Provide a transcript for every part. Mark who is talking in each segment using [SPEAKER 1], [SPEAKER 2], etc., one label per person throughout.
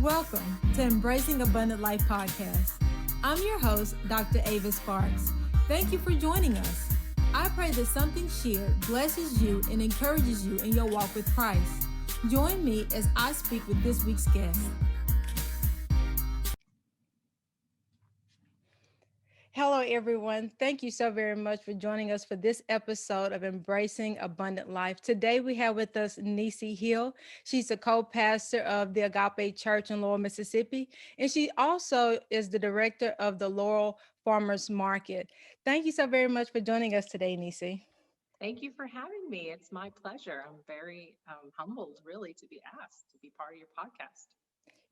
[SPEAKER 1] Welcome to Embracing Abundant Life podcast. I'm your host, Dr. Ava Sparks. Thank you for joining us. I pray that something shared blesses you and encourages you in your walk with Christ. Join me as I speak with this week's guest. Hello, everyone. Thank you so very much for joining us for this episode of Embracing Abundant Life. Today, we have with us Nisi Hill. She's the co-pastor of Theagape.church in Laurel, Mississippi, and she also is the director of the Laurel Farmers Market. Thank you so very much for joining us today, Nisi.
[SPEAKER 2] Thank you for having me. It's my pleasure. I'm very humbled, really, to be asked to be part of your podcast.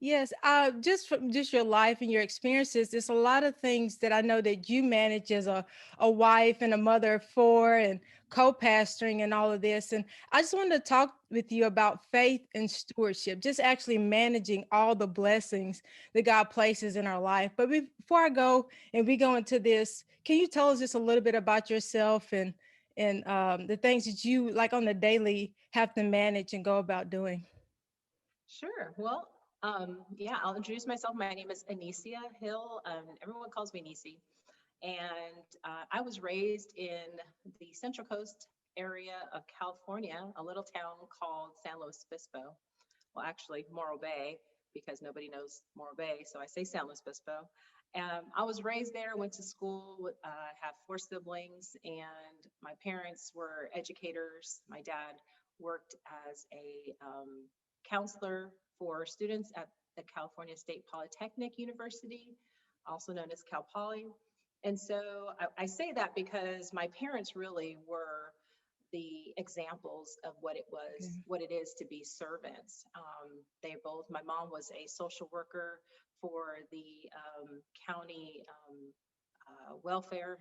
[SPEAKER 1] Yes, just from just your life and your experiences, there's a lot of things that I know that you manage as a wife and a mother of four and co-pastoring and all of this. And I just wanted to talk with you about faith and stewardship, just actually managing all the blessings that God places in our life. But before I go and we go into this, can you tell us just a little bit about yourself and the things that you like on the daily have to manage and go about doing?
[SPEAKER 2] Sure. Well, yeah, I'll introduce myself. My name is Anicia Hill. Everyone calls me Nisi. And I was raised in the Central Coast area of California, a little town called San Luis Obispo. Well, actually, Morro Bay, because nobody knows Morro Bay, so I say San Luis Obispo. I was raised there, went to school, have four siblings, and my parents were educators. My dad worked as a counselor for students at the California State Polytechnic University, also known as Cal Poly. And so I say that because my parents really were the examples of
[SPEAKER 1] Okay.
[SPEAKER 2] what it is to be servants. They both, my mom was a social worker for the county welfare,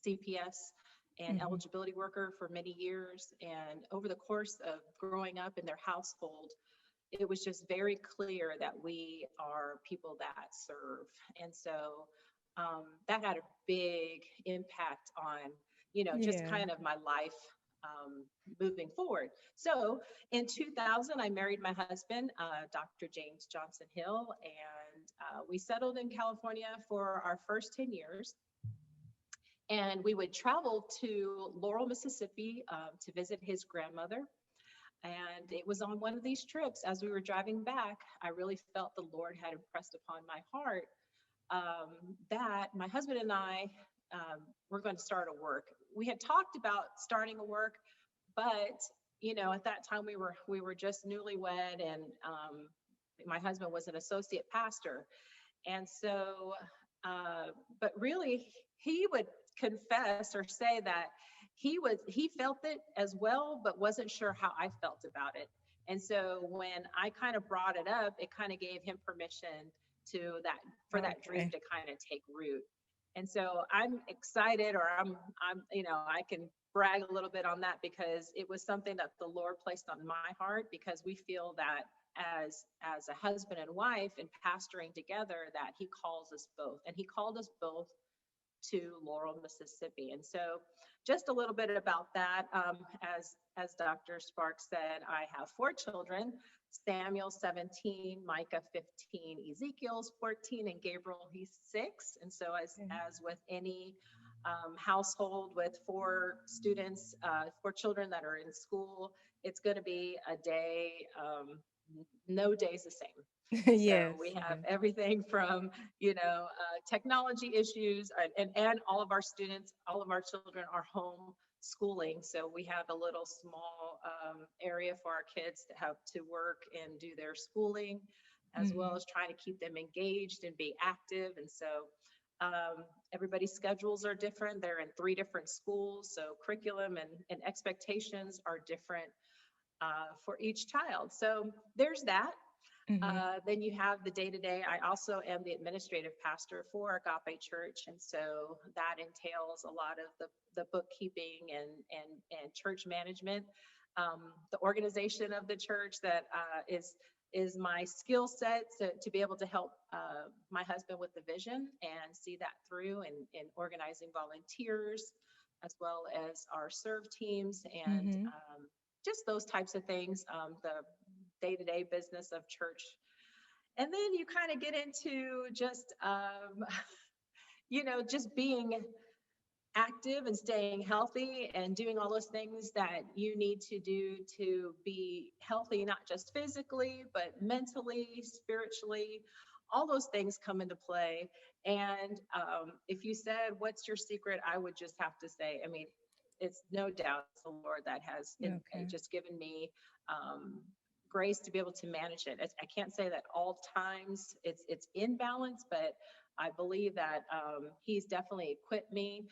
[SPEAKER 2] CPS, and
[SPEAKER 1] Mhm.
[SPEAKER 2] eligibility worker for many years. And over the course of growing up in their household, it was just very clear that we are people that serve. And so that had a big impact on, just
[SPEAKER 1] Yeah.
[SPEAKER 2] kind of my life moving forward. So in 2000, I married my husband, Dr. James Johnson Hill, and we settled in California for our first 10 years. And we would travel to Laurel, Mississippi to visit his grandmother. And it was on one of these trips, as we were driving back, I really felt the Lord had impressed upon my heart that my husband and I were going to start a work. We had talked about starting a work, but at that time we were just newlywed, and my husband was an associate pastor, and so, but really, he would confess or say that he felt it as well, but wasn't sure how I felt about it. And so when I kind of brought it up, it kind of gave him permission to that for that dream
[SPEAKER 1] Okay.
[SPEAKER 2] to kind of take root. And so I'm excited, or I can brag a little bit on that because it was something that the Lord placed on my heart, because we feel that as a husband and wife and pastoring together, that he calls us both, and he called us both to Laurel, Mississippi. And so just a little bit about that. As Dr. Sparks said, I have four children: Samuel 17, Micah 15, Ezekiel's 14, and Gabriel, he's 6. And so as with any household with four students, four children that are in school, it's going to be a day, no day's the same. So
[SPEAKER 1] Yes,
[SPEAKER 2] we have
[SPEAKER 1] yes.
[SPEAKER 2] everything from, technology issues, and all of our students, all of our children are home schooling. So we have a little small area for our kids to have to work and do their schooling, as well
[SPEAKER 1] Mhm.
[SPEAKER 2] as trying to keep them engaged and be active. And so everybody's schedules are different. They're in three different schools. So curriculum and expectations are different for each child. So there's that.
[SPEAKER 1] Mhm.
[SPEAKER 2] Then you have the day to day. I also am the administrative pastor for Agape Church, and so that entails a lot of the bookkeeping and church management. The organization of the church that is my skill set to be able to help my husband with the vision and see that through, and organizing volunteers, as well as our serve teams, and
[SPEAKER 1] Mhm.
[SPEAKER 2] just those types of things. The day-to-day business of church, And then you kind of get into just, just being active and staying healthy and doing all those things that you need to do to be healthy, not just physically, but mentally, spiritually. All those things come into play. And if you said, what's your secret? I would just have to say, I mean, it's no doubt it's the Lord that has
[SPEAKER 1] Okay.
[SPEAKER 2] just given me um, grace to be able to manage it. I can't say that all times it's in balance, but I believe that He's definitely equipped me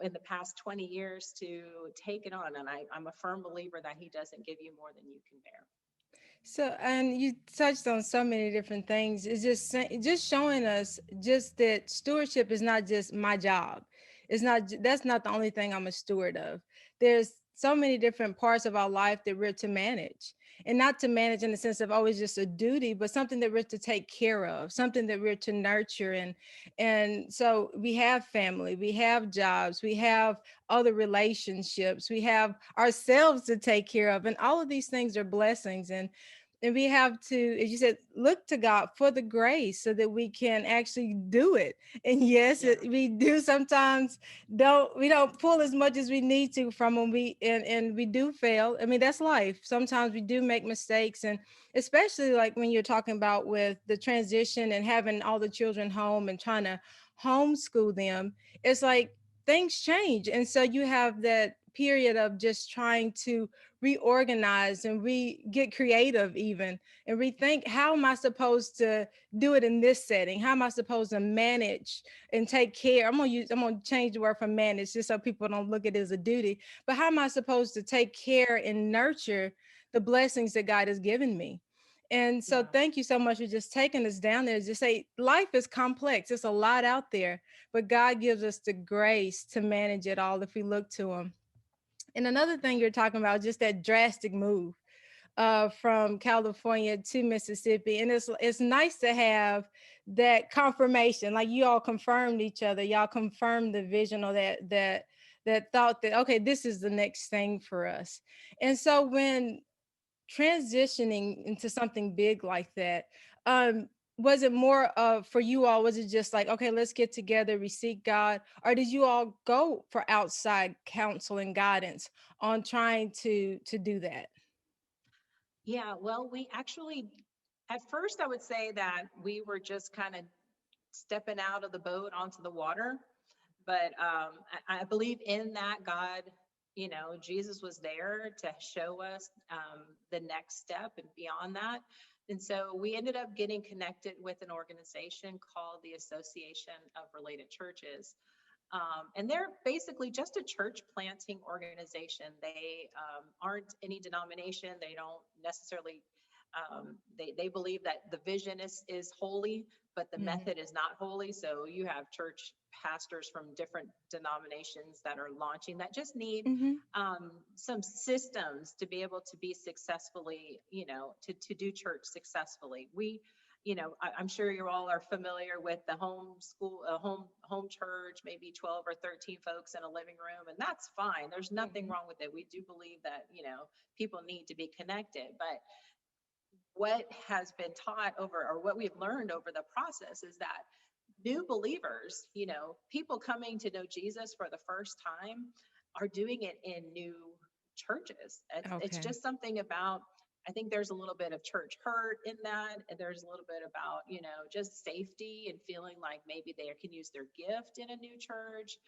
[SPEAKER 2] in the past 20 years to take it on. And I'm a firm believer that He doesn't give you more than you can bear.
[SPEAKER 1] So, and you touched on so many different things. It's just showing us just that stewardship is not just my job. It's not that's not the only thing I'm a steward of. There's so many different parts of our life that we're to manage, and not to manage in the sense of always just a duty, but something that we're to take care of, something that we're to nurture. And so we have family, we have jobs, we have other relationships, we have ourselves to take care of, and all of these things are blessings. And we have to, as you said, look to God for the grace so that we can actually do it. And yes,
[SPEAKER 2] Yeah,
[SPEAKER 1] we do sometimes we don't pull as much as we need to from when and we do fail. I mean, that's life. Sometimes we do make mistakes, and especially like when you're talking about with the transition and having all the children home and trying to homeschool them, it's like things change. And so you have that period of just trying to reorganize and get creative even, and rethink, how am I supposed to do it in this setting? How am I supposed to manage and take care? I'm gonna change the word from manage just so people don't look at it as a duty, but how am I supposed to take care and nurture the blessings that God has given me? And so
[SPEAKER 2] yeah,
[SPEAKER 1] thank you so much for just taking us down there. Just say life is complex. It's a lot out there, but God gives us the grace to manage it all if we look to Him. And another thing you're talking about, just that drastic move from California to Mississippi. And it's nice to have that confirmation. Like you all confirmed each other. Y'all confirmed the vision, or that thought that, okay, this is the next thing for us. And so when transitioning into something big like that, um was it more for you all, was it just like, okay, let's get together, we seek God, or did you all go for outside counsel and guidance on trying to do that?
[SPEAKER 2] yeah. Well, we actually, at first, I would say that we were just kind of stepping out of the boat onto the water. But I believe in that God, Jesus was there to show us the next step and beyond that. And so we ended up getting connected with an organization called the Association of Related Churches. And they're basically just a church planting organization. They aren't any denomination. They don't necessarily, they believe that the vision is holy, but the
[SPEAKER 1] Hmm.
[SPEAKER 2] method is not holy. So you have church pastors from different denominations that are launching that just need
[SPEAKER 1] Hmm.
[SPEAKER 2] some systems to be able to be successfully, to do church successfully. I'm sure you all are familiar with the home school, home church, maybe 12 or 13 folks in a living room, and that's fine. There's nothing
[SPEAKER 1] Hmm.
[SPEAKER 2] wrong with it. We do believe that, people need to be connected, but what has been taught over, or what we've learned over the process, is that new believers, people coming to know Jesus for the first time, are doing it in new churches. It's
[SPEAKER 1] Okay.
[SPEAKER 2] just something about, I think there's a little bit of church hurt in that. And there's a little bit about, just safety and feeling like maybe they can use their gift in a new church,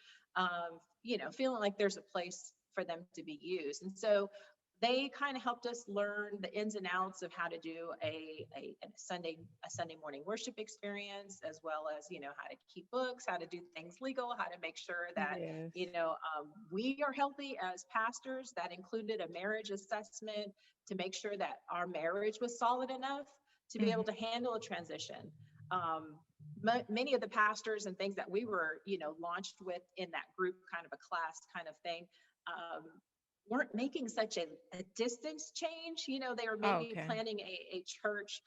[SPEAKER 2] feeling like there's a place for them to be used. And so they kind of helped us learn the ins and outs of how to do a Sunday morning worship experience, as well as how to keep books, how to do things legal, how to make sure that
[SPEAKER 1] Yes.
[SPEAKER 2] we are healthy as pastors. That included a marriage assessment to make sure that our marriage was solid enough to be able
[SPEAKER 1] Hmm.
[SPEAKER 2] to handle a transition. Um, Many of the pastors and things that we were launched with in that group, kind of a class kind of thing, um, weren't making such a distance change. They were maybe
[SPEAKER 1] Okay.
[SPEAKER 2] planning a church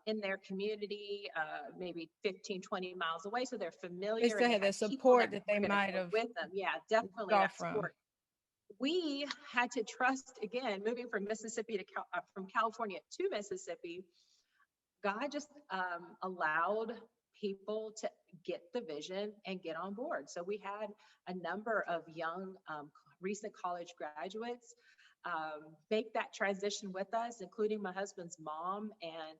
[SPEAKER 2] in their community, maybe 15, 20 miles away. So they're
[SPEAKER 1] They
[SPEAKER 2] familiar and
[SPEAKER 1] still
[SPEAKER 2] they
[SPEAKER 1] had
[SPEAKER 2] had
[SPEAKER 1] that
[SPEAKER 2] people
[SPEAKER 1] support
[SPEAKER 2] that
[SPEAKER 1] that
[SPEAKER 2] were
[SPEAKER 1] they
[SPEAKER 2] going to
[SPEAKER 1] might
[SPEAKER 2] go
[SPEAKER 1] have
[SPEAKER 2] with them. Yeah, definitely
[SPEAKER 1] got
[SPEAKER 2] that
[SPEAKER 1] from.
[SPEAKER 2] support. We had to trust, again, moving from Mississippi from California to Mississippi. God just allowed people to get the vision and get on board. So we had a number of young, recent college graduates make that transition with us, including my husband's mom. And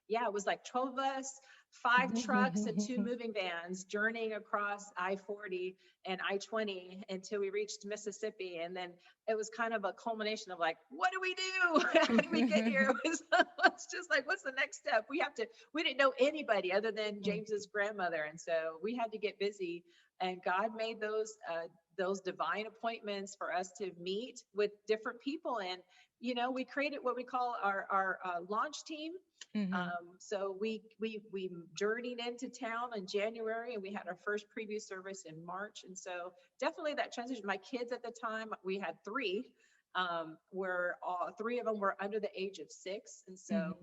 [SPEAKER 2] yeah, it was like 12 of us, 5 trucks, and 2 moving vans journeying across I-40 and I-20 until we reached Mississippi. And then it was kind of a culmination of like, what do we do? How did we get here? It's just like, what's the next step? We didn't know anybody other than James's grandmother. And so we had to get busy, and God made those divine appointments for us to meet with different people. And, we created what we call our launch team.
[SPEAKER 1] Mhm.
[SPEAKER 2] So we journeyed into town in January, and we had our first preview service in March. And so definitely that transition. My kids at the time, we had three, where all three of them were under the age of 6. And so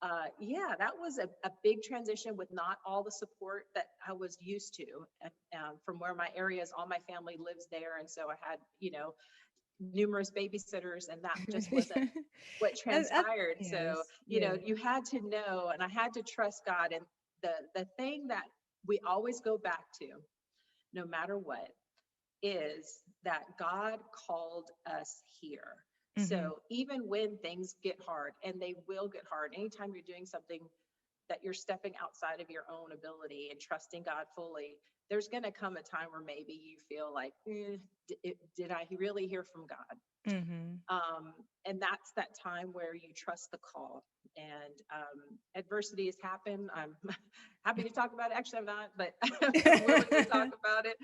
[SPEAKER 1] Mhm.
[SPEAKER 2] yeah, that was a big transition with not all the support that I was used to, from where my area is. All my family lives there. And so I had, numerous babysitters, and that just wasn't what
[SPEAKER 1] I,
[SPEAKER 2] transpired. So,
[SPEAKER 1] yes, yes.
[SPEAKER 2] you had to know, and I had to trust God. And the thing that we always go back to, no matter what, is that God called us here.
[SPEAKER 1] Mhm.
[SPEAKER 2] So even when things get hard, and they will get hard, anytime you're doing something that you're stepping outside of your own ability and trusting God fully, there's going to come a time where maybe you feel like, did I really hear from God?
[SPEAKER 1] Mhm.
[SPEAKER 2] And that's that time where you trust the call. And adversity has happened. I'm happy to talk about it. Actually, I'm not, but I'm willing to talk about it.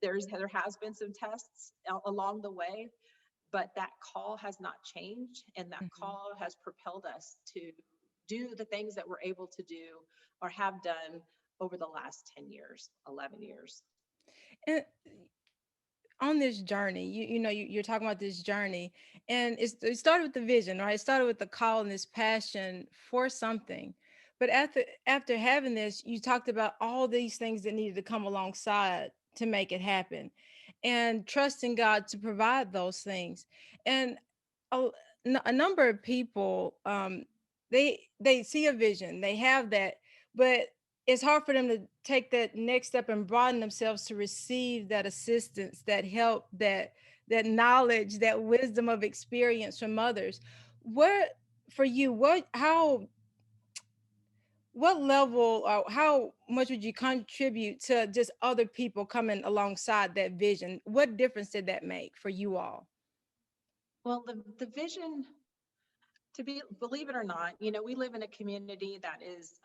[SPEAKER 2] There has been some tests along the way, but that call has not changed, and that
[SPEAKER 1] Mhm.
[SPEAKER 2] call has propelled us to do the things that we're able to do or have done over the last 10 years, 11 years.
[SPEAKER 1] And on this journey, you're talking about this journey, and it started with the vision, right? It started with the call and this passion for something. But after having this, you talked about all these things that needed to come alongside to make it happen, and trusting God to provide those things. And a, a number of people, they see a vision, they have that, but it's hard for them to take that next step and broaden themselves to receive that assistance, that help, that knowledge, that wisdom of experience from others. What for you? What level, or how much would you contribute to just other people coming alongside that vision? What difference did that make for you all?
[SPEAKER 2] Well, the vision, to be, believe it or not, we live in a community that is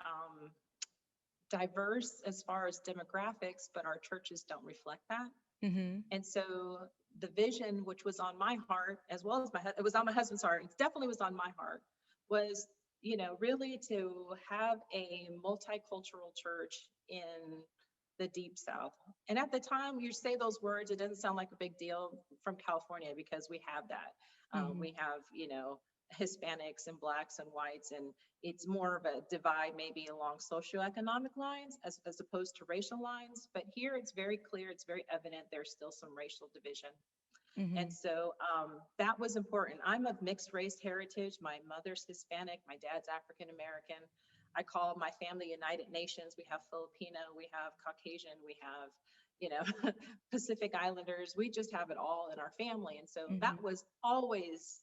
[SPEAKER 2] diverse as far as demographics, but our churches don't reflect that.
[SPEAKER 1] Mm-hmm.
[SPEAKER 2] And so the vision, which was on my heart, as well as it was on my husband's heart, it definitely was on my heart, was, really to have a multicultural church in the deep South. And at the time you say those words, it doesn't sound like a big deal from California, because we have that.
[SPEAKER 1] Mm-hmm.
[SPEAKER 2] We have, Hispanics and blacks and whites, and it's more of a divide maybe along socioeconomic lines as opposed to racial lines. But here it's very clear, it's very evident there's still some racial division.
[SPEAKER 1] Mm-hmm.
[SPEAKER 2] And so that was important. I'm of mixed race heritage. My mother's Hispanic, my dad's African American. I call my family United Nations. We have Filipino, we have Caucasian, we have, Pacific Islanders. We just have it all in our family. And so that
[SPEAKER 1] Mm-hmm.
[SPEAKER 2] was always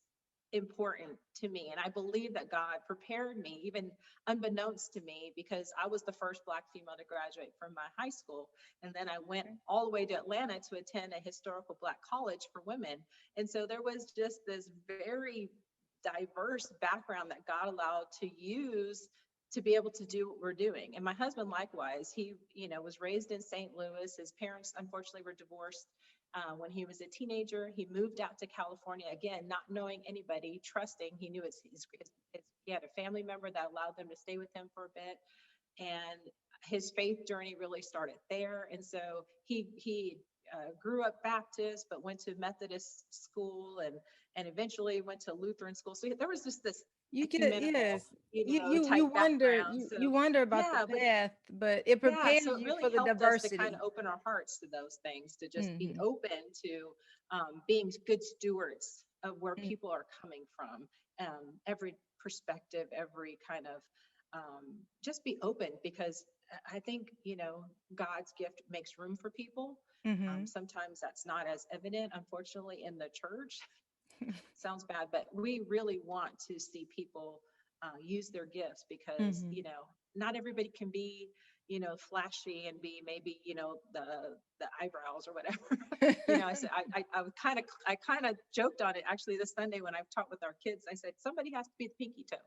[SPEAKER 2] important to me. And I believe that God prepared me, even unbeknownst to me, because I was the first Black female to graduate from my high school. And then I went all the way to Atlanta to attend a historical Black college for women. And so there was just this very diverse background that God allowed to use to be able to do what we're doing. And my husband, likewise, he, was raised in St. Louis. His parents, unfortunately, were divorced when he was a teenager. He moved out to California, again, not knowing anybody, trusting. He knew he had a family member that allowed them to stay with him for a bit. And his faith journey really started there. And so he grew up Baptist, but went to Methodist school, and eventually went to Lutheran school. So there was just this
[SPEAKER 1] You get,
[SPEAKER 2] ecumenical,
[SPEAKER 1] yes. You
[SPEAKER 2] type
[SPEAKER 1] wonder,
[SPEAKER 2] background. So
[SPEAKER 1] you wonder about the
[SPEAKER 2] yeah, but
[SPEAKER 1] path, but it
[SPEAKER 2] yeah,
[SPEAKER 1] prepares
[SPEAKER 2] so it
[SPEAKER 1] you
[SPEAKER 2] really
[SPEAKER 1] for the
[SPEAKER 2] helped us to kind of
[SPEAKER 1] diversity.
[SPEAKER 2] open our hearts to those things, to just be
[SPEAKER 1] Mm-hmm.
[SPEAKER 2] open to being good stewards of where
[SPEAKER 1] Mm-hmm.
[SPEAKER 2] people are coming from, every perspective, every kind of just be open, because I think, God's gift makes room for people.
[SPEAKER 1] Mm-hmm.
[SPEAKER 2] Sometimes that's not as evident, unfortunately, in the church. Sounds bad, but we really want to see people use their gifts, because
[SPEAKER 1] Mm-hmm.
[SPEAKER 2] not everybody can be flashy and be maybe the eyebrows or whatever. I said I kind of joked on it actually this Sunday when I've talked with our kids. I said somebody has to be the pinky toe,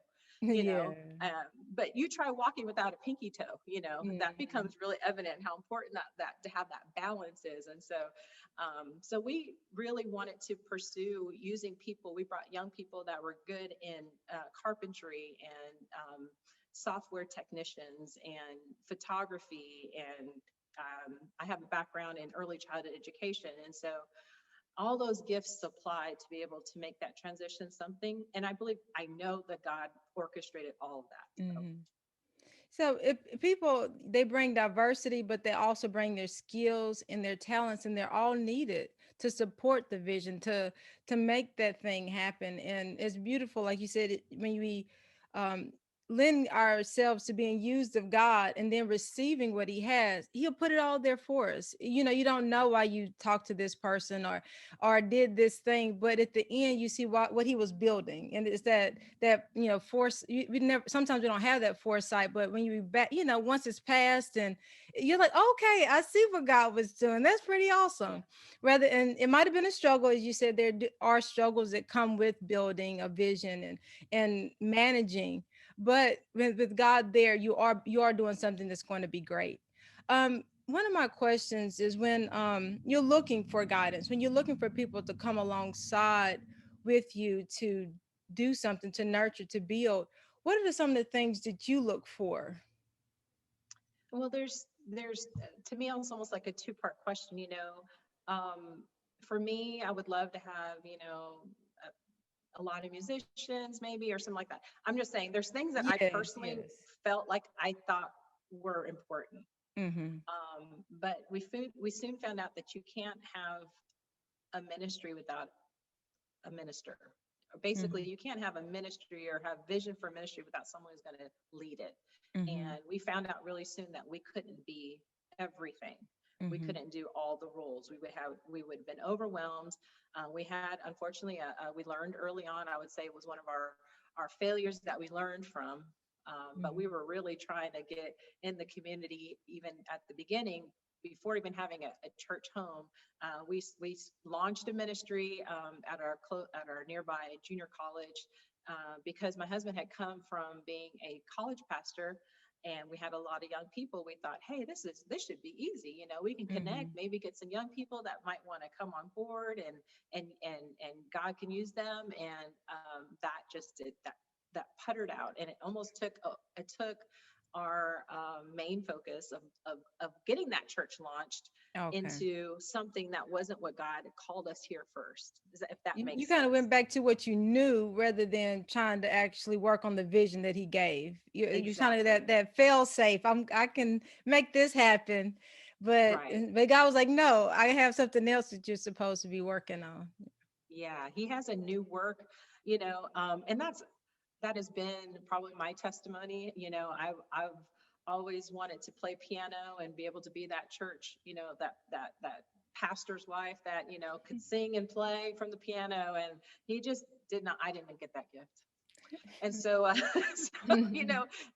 [SPEAKER 2] you know.
[SPEAKER 1] Yeah.
[SPEAKER 2] But you try walking without a pinky toe, that
[SPEAKER 1] Mm-hmm.
[SPEAKER 2] becomes really evident how important that to have that balance is. And so we really wanted to pursue using people. We brought young people that were good in carpentry and software technicians and photography. And I have a background in early childhood education. And so all those gifts apply to be able to make that transition something. And I know that God orchestrated all of that. So,
[SPEAKER 1] Mm-hmm. So if people they bring diversity, but they also bring their skills and their talents, and they're all needed to support the vision to make that thing happen. And it's beautiful, like you said, when we um, lend ourselves to being used of God and then receiving what He has, He'll put it all there for us. You don't know why you talked to this person or did this thing, but at the end you see what He was building, and it's that force we never sometimes we don't have that foresight, but when you back once it's passed and you're like, okay, I see what God was doing. That's pretty
[SPEAKER 2] yeah.
[SPEAKER 1] awesome. Rather, and it might have been a struggle, as you said, are struggles that come with building a vision and managing, but with God there, you are doing something that's going to be great. One of my questions is, when you're looking for guidance, when you're looking for people to come alongside with you to do something, to nurture, to build, what are some of the things that you look for?
[SPEAKER 2] Well, there's to me, it's almost like a two-part question. For me, I would love to have, a lot of musicians maybe, or something like that. I'm just saying there's things that I
[SPEAKER 1] Yes,
[SPEAKER 2] personally
[SPEAKER 1] yes.
[SPEAKER 2] felt like I thought were important.
[SPEAKER 1] Mm-hmm.
[SPEAKER 2] But we soon found out that you can't have a ministry without a minister. Basically,
[SPEAKER 1] Mm-hmm.
[SPEAKER 2] you can't have a ministry or have vision for ministry without someone who's going to lead it.
[SPEAKER 1] Mm-hmm.
[SPEAKER 2] And we found out really soon that we couldn't be everything. We
[SPEAKER 1] Mm-hmm.
[SPEAKER 2] couldn't do all the roles. We would have been overwhelmed. We had, unfortunately, we learned early on. I would say it was one of our failures that we learned from. But we
[SPEAKER 1] Mm-hmm.
[SPEAKER 2] were really trying to get in the community even at the beginning, before even having a church home. We launched a ministry at our nearby junior college, because my husband had come from being a college pastor, and we had a lot of young people. We thought, hey, this should be easy. We can connect,
[SPEAKER 1] Mm-hmm.
[SPEAKER 2] maybe get some young people that might want to come on board, and God can use them. And that just did that puttered out, and it almost took our main focus of getting that church launched
[SPEAKER 1] Okay.
[SPEAKER 2] into something that wasn't what God called us here first. If that
[SPEAKER 1] You
[SPEAKER 2] makes
[SPEAKER 1] kind of
[SPEAKER 2] sense.
[SPEAKER 1] went back to what you knew rather than trying to actually work on the vision that He gave. You're trying to
[SPEAKER 2] Exactly.
[SPEAKER 1] that fail safe. I can make this happen,
[SPEAKER 2] Right.
[SPEAKER 1] but God was like, no, I have something else that you're supposed to be working on.
[SPEAKER 2] Yeah. He has a new work, and that has been probably my testimony. I've always wanted to play piano and be able to be that church, that pastor's wife that, could sing and play from the piano. And he just did not, I didn't get that gift. And so,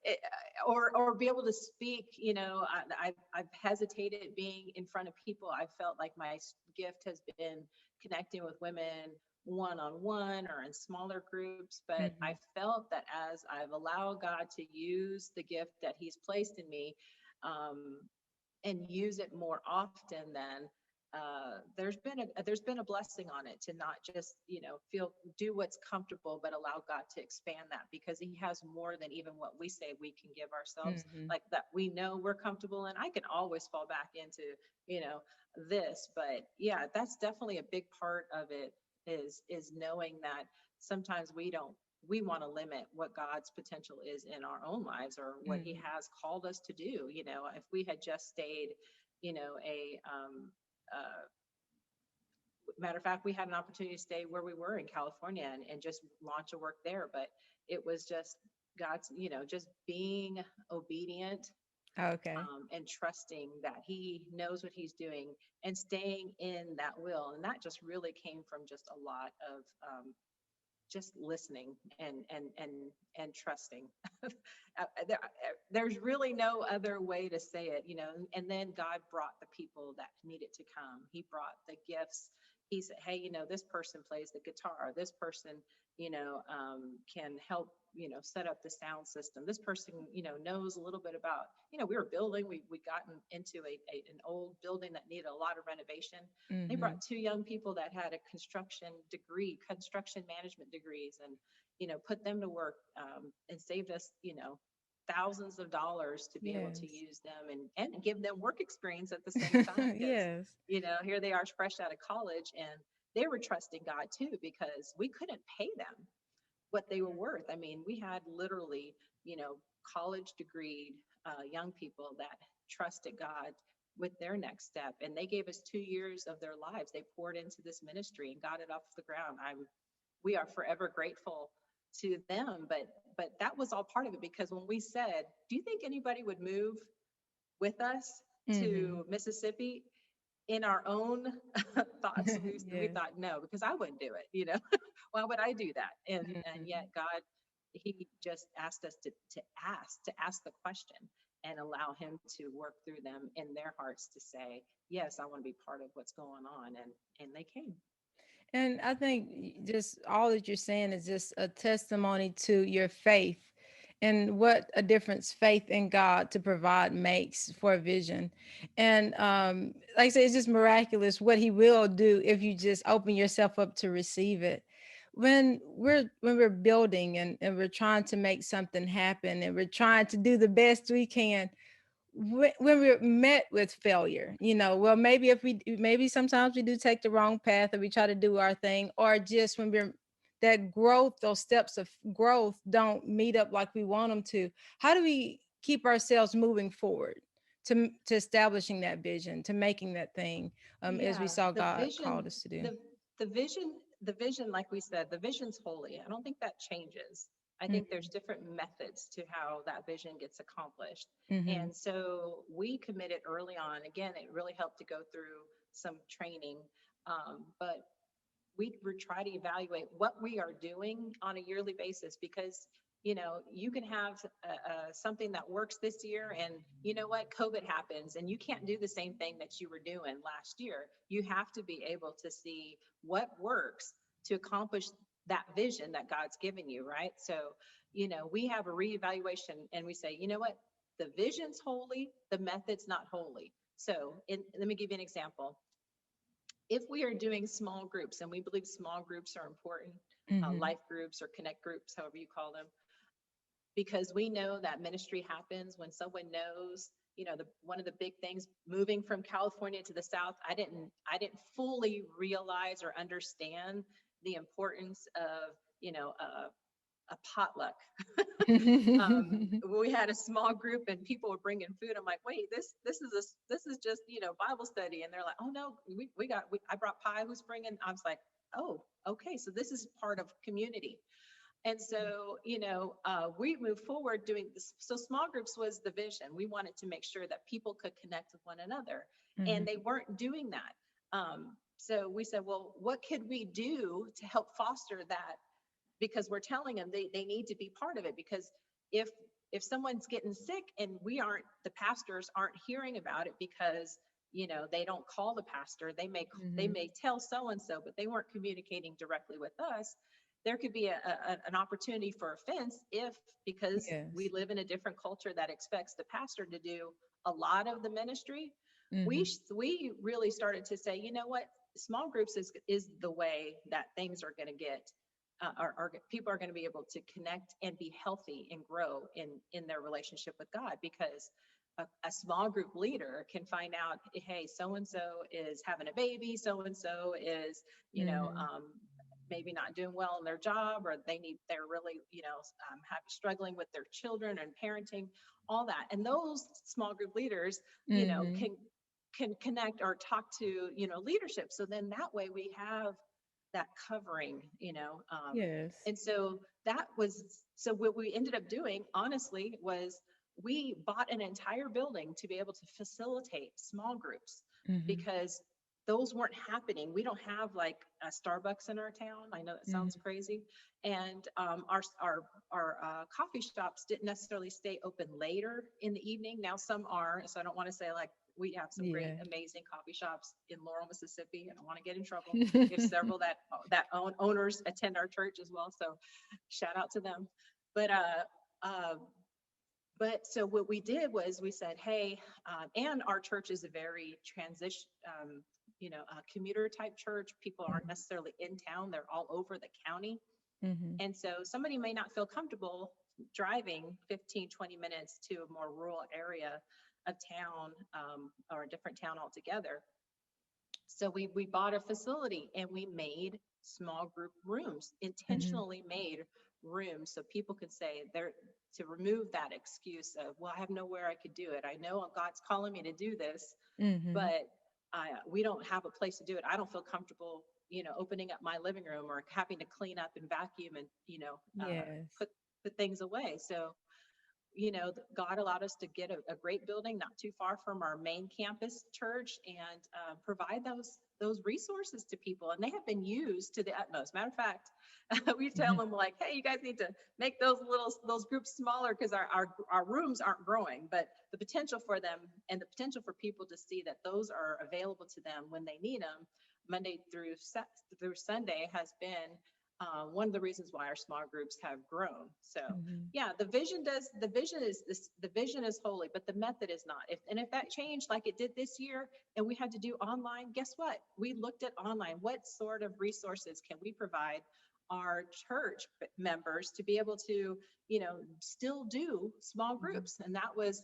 [SPEAKER 2] it, or be able to speak. I've hesitated being in front of people. I felt like my gift has been connecting with women one on one or in smaller groups. But I
[SPEAKER 1] Mhm.
[SPEAKER 2] felt that as I've allowed God to use the gift that He's placed in me, um, and use it more often, then there's been a blessing on it, to not just do what's comfortable, but allow God to expand that, because He has more than even what we say we can give ourselves,
[SPEAKER 1] Mhm.
[SPEAKER 2] like that we know we're comfortable in. I can always fall back into you know this. But yeah, that's definitely a big part of it, is knowing that sometimes we want to limit what God's potential is in our own lives, or what He
[SPEAKER 1] Mhm.
[SPEAKER 2] has called us to do. If we had just stayed, a matter of fact, we had an opportunity to stay where we were in California, and just launch a work there. But it was just God's, just being obedient,
[SPEAKER 1] Okay.
[SPEAKER 2] and trusting that he knows what he's doing and staying in that will. And that just really came from just a lot of, just listening and trusting. There's really no other way to say it, And then God brought the people that needed to come. He brought the gifts. He said, "Hey, this person plays the guitar. This person, can help, set up the sound system. This person, knows a little bit about, we were building. We gotten into an old building that needed a lot of renovation. They
[SPEAKER 1] Mm-hmm.
[SPEAKER 2] brought two young people that had a construction management degrees, and put them to work, and saved us, thousands of dollars to be able to
[SPEAKER 1] Yes.
[SPEAKER 2] use them and give them work experience at the same time, because
[SPEAKER 1] Yes.
[SPEAKER 2] here they are fresh out of college, and they were trusting God too, because we couldn't pay them what they were worth. I mean, we had literally, college degreed, young people that trusted God with their next step, and they gave us 2 years of their lives. They poured into this ministry and got it off the ground. We are forever grateful to them, but that was all part of it, because when we said, "Do you think anybody would move with us
[SPEAKER 1] Mm-hmm.
[SPEAKER 2] to Mississippi?" In our own thoughts, we
[SPEAKER 1] Yes.
[SPEAKER 2] thought no, because I wouldn't do it. Why would I do that? And
[SPEAKER 1] Mm-hmm.
[SPEAKER 2] yet God, he just asked us to ask the question, and allow him to work through them in their hearts to say, yes, I want to be part of what's going on. And they came.
[SPEAKER 1] And I think just all that you're saying is just a testimony to your faith and what a difference faith in God to provide makes for a vision. And like I said, it's just miraculous what He will do if you just open yourself up to receive it. When we're building and we're trying to make something happen and we're trying to do the best we can, when we're met with failure, well, maybe maybe sometimes we do take the wrong path, or we try to do our thing, or just when we're that growth, those steps of growth don't meet up like we want them to. How do we keep ourselves moving forward to establishing that vision, to making that thing, as we
[SPEAKER 2] Yeah,
[SPEAKER 1] saw
[SPEAKER 2] the
[SPEAKER 1] God
[SPEAKER 2] vision,
[SPEAKER 1] called us to do?
[SPEAKER 2] the vision, like we said, the vision's holy. I don't think that changes. I think there's different methods to how that vision gets accomplished.
[SPEAKER 1] Mm-hmm.
[SPEAKER 2] And so we committed early on. Again, it really helped to go through some training. But we try to evaluate what we are doing on a yearly basis, because you can have something that works this year, and you know what, COVID happens, and you can't do the same thing that you were doing last year. You have to be able to see what works to accomplish that vision that God's given you, right? So we have a reevaluation, and we say, you know what, the vision's holy, the method's not holy. So let me give you an example. If we are doing small groups, and we believe small groups are important,
[SPEAKER 1] Mm-hmm.
[SPEAKER 2] life groups or connect groups, however you call them, because we know that ministry happens when someone knows, one of the big things moving from California to the South, I didn't fully realize or understand the importance of, a potluck. We had a small group and people were bringing food. I'm like, wait, this is just Bible study, and they're like, oh no, I brought pie. Who's bringing? I was like, oh, okay, so this is part of community. And so, we moved forward doing this. So small groups was the vision. We wanted to make sure that people could connect with one another, and they
[SPEAKER 1] Mm-hmm.
[SPEAKER 2] weren't doing that. So we said, well, what could we do to help foster that? Because we're telling them they need to be part of it, because if if someone's getting sick and the pastors aren't hearing about it, because they don't call the pastor, they
[SPEAKER 1] Mm-hmm.
[SPEAKER 2] may tell so and so, but they weren't communicating directly with us. There could be an opportunity for offense, if because we
[SPEAKER 1] Yes.
[SPEAKER 2] live in a different culture that expects the pastor to do a lot of the ministry. we
[SPEAKER 1] Mm-hmm.
[SPEAKER 2] we really started to say, you know what, small groups is the way that things are going to get, people are going to be able to connect and be healthy and grow in their relationship with God, because a small group leader can find out, hey, so and so is having a baby, so and so is,
[SPEAKER 1] Mm-hmm.
[SPEAKER 2] maybe not doing well in their job, or they're really, struggling with their children and parenting, all that. And those small group leaders,
[SPEAKER 1] Mm-hmm.
[SPEAKER 2] can connect or talk to leadership. So then that way we have that covering,
[SPEAKER 1] Yes.
[SPEAKER 2] and so what we ended up doing, honestly, was we bought an entire building to be able to facilitate small groups
[SPEAKER 1] Mm-hmm.
[SPEAKER 2] because those weren't happening. We don't have like a Starbucks in our town. I know that sounds
[SPEAKER 1] Mm-hmm.
[SPEAKER 2] crazy, and our coffee shops didn't necessarily stay open later in the evening. Now some are, so I don't want to say like we have some great,
[SPEAKER 1] Yeah.
[SPEAKER 2] amazing coffee shops in Laurel, Mississippi. I don't want to get in trouble. We have several that owners attend our church as well. So shout out to them. But uh, but so what we did was we said, hey, and our church is a very transition, commuter type church. People aren't necessarily in town; they're all over the county.
[SPEAKER 1] Mm-hmm.
[SPEAKER 2] And so somebody may not feel comfortable driving 15, 20 minutes to a more rural area of town, or a different town altogether. So we bought a facility and we made small group rooms,
[SPEAKER 1] Mm-hmm.
[SPEAKER 2] intentionally made rooms so people could say there, to remove that excuse of, well, I have nowhere I could do it. I know God's calling me to do this,
[SPEAKER 1] Mm-hmm.
[SPEAKER 2] but we don't have a place to do it. I don't feel comfortable, opening up my living room or having to clean up and vacuum and,
[SPEAKER 1] Yes.
[SPEAKER 2] put things away. So God allowed us to get a great building not too far from our main campus church and provide those resources to people. And they have been used to the utmost. Matter of fact, we tell
[SPEAKER 1] Mm-hmm.
[SPEAKER 2] them like, hey, you guys need to make those groups smaller because our rooms aren't growing, but the potential for them and the potential for people to see that those are available to them when they need them Monday through Sunday has been one of the reasons why our small groups have grown. So
[SPEAKER 1] Mm-hmm.
[SPEAKER 2] yeah, the vision is holy, but the method is not. If that changed like it did this year and we had to do online, guess what? We looked at online. What sort of resources can we provide our church members to be able to, still do small
[SPEAKER 1] Mm-hmm.
[SPEAKER 2] groups? And that was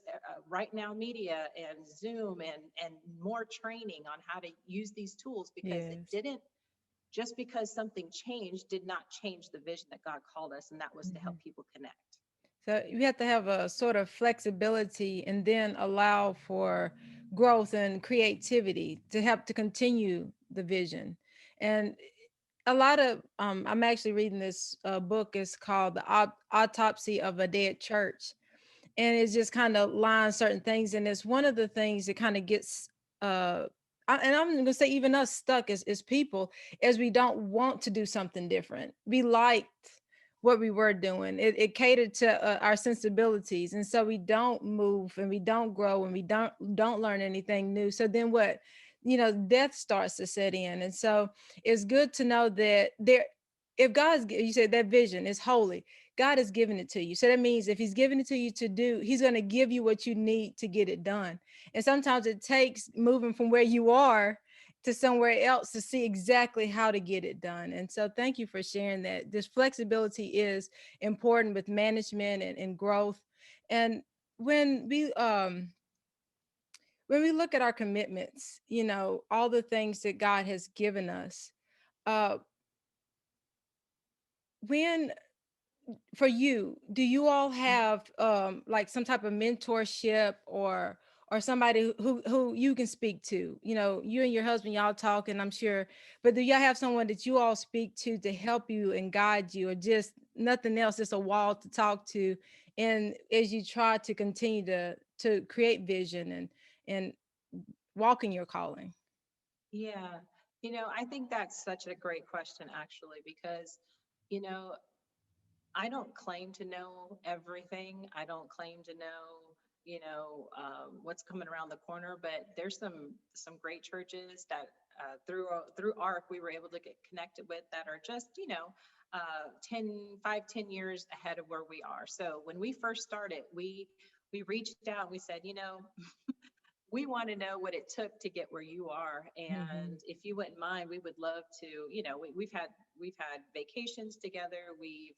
[SPEAKER 2] Right Now Media and Zoom and more training on how to use these tools because it
[SPEAKER 1] Yes.
[SPEAKER 2] didn't just because something changed did not change the vision that God called us, and that was to
[SPEAKER 1] Mm-hmm.
[SPEAKER 2] help people connect.
[SPEAKER 1] So you have to have a sort of flexibility and then allow for growth and creativity to help to continue the vision. And a lot of I'm actually reading this book. It's called The Autopsy of a Dead Church, and it's just kind of lines certain things. And it's one of the things that kind of gets and I'm gonna say even us stuck as people, as we don't want to do something different. We liked what we were doing. It catered to our sensibilities, and so we don't move and we don't grow and we don't learn anything new. So then what? Death starts to set in. And so it's good to know that there, if you said that vision is holy, God has given it to you. So that means if he's given it to you to do, he's going to give you what you need to get it done. And sometimes it takes moving from where you are to somewhere else to see exactly how to get it done. And so thank you for sharing that. This flexibility is important with management and growth. And when we look at our commitments, all the things that God has given us, uh when for you, do you all have like some type of mentorship or somebody who you can speak to? You and your husband, y'all talk, and I'm sure, but do y'all have someone that you all speak to help you and guide you, or just nothing else, just a wall to talk to, and as you try to continue to create vision and walk in your calling?
[SPEAKER 2] Yeah. I think that's such a great question, actually, because, you know, I don't claim to know everything. I don't claim to know, what's coming around the corner. But there's some great churches that through ARC we were able to get connected with that are just 10 years ahead of where we are. So when we first started, we reached out and we said, we want to know what it took to get where you are,
[SPEAKER 1] Mm-hmm.
[SPEAKER 2] and if you wouldn't mind, we would love to. We've had vacations together. We've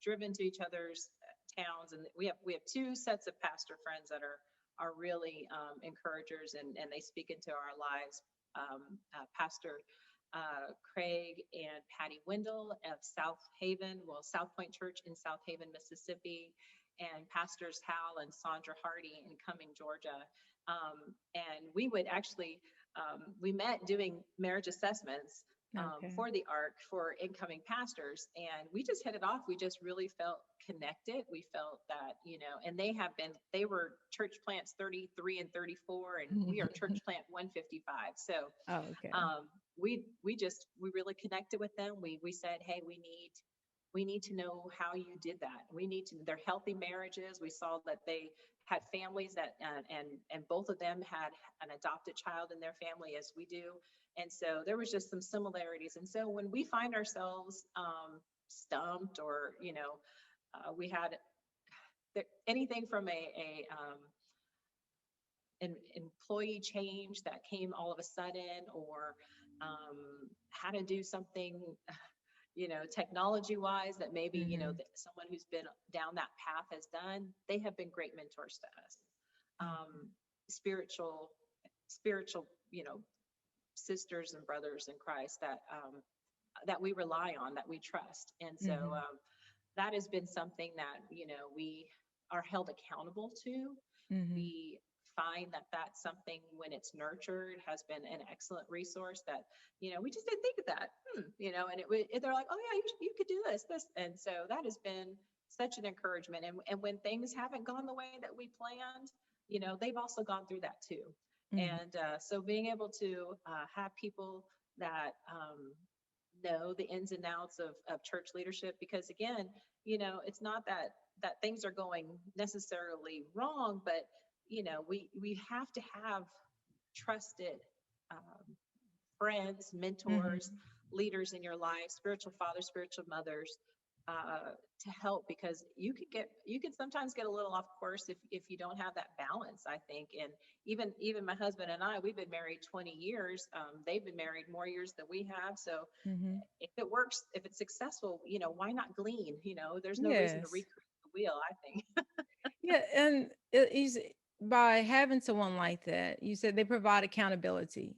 [SPEAKER 2] driven to each other's towns, and we have two sets of pastor friends that are really encouragers, and they speak into our lives. Pastor Craig and Patty Wendell of South Point Church in South Haven, Mississippi, and Pastors Hal and Sandra Hardy in Cumming, Georgia. And we would actually, we met doing marriage assessments,
[SPEAKER 1] Okay.
[SPEAKER 2] for the ARC for incoming pastors. And we just hit it off. We just really felt connected. We felt that, and they were church plants 33 and 34, and we are church plant 155. So
[SPEAKER 1] Okay.
[SPEAKER 2] um, we really connected with them. We said, hey, we need to know how you did that. We need to, they're healthy marriages. We saw that they had families that, and both of them had an adopted child in their family as we do. And so there was just some similarities. And so when we find ourselves stumped, or, we had anything from an employee change that came all of a sudden, or how to do something, technology wise, that maybe,
[SPEAKER 1] Mm-hmm.
[SPEAKER 2] that someone who's been down that path has done, they have been great mentors to us. Um, spiritual, spiritual, sisters and brothers in Christ that we rely on, that we trust. And so
[SPEAKER 1] Mm-hmm.
[SPEAKER 2] that has been something that, we are held accountable to.
[SPEAKER 1] Mm-hmm.
[SPEAKER 2] We find that that's something, when it's nurtured, has been an excellent resource that, we just didn't think of that, and they're like, oh yeah, you could do this. And so that has been such an encouragement. And when things haven't gone the way that we planned, they've also gone through that too.
[SPEAKER 1] Mm-hmm.
[SPEAKER 2] And so being able to have people that know the ins and outs of church leadership, because again, it's not that things are going necessarily wrong, but we have to have trusted um, friends, mentors,
[SPEAKER 1] Mm-hmm.
[SPEAKER 2] leaders in your life, spiritual fathers, spiritual mothers, to help, because you can sometimes get a little off course if you don't have that balance, I think. And even my husband and I, we've been married 20 years. They've been married more years than we have. So
[SPEAKER 1] Mm-hmm.
[SPEAKER 2] if it works, if it's successful, why not glean? There's no reason to
[SPEAKER 1] Yes.
[SPEAKER 2] recreate the wheel, I think.
[SPEAKER 1] Yeah, and it is by having someone like that. You said they provide accountability.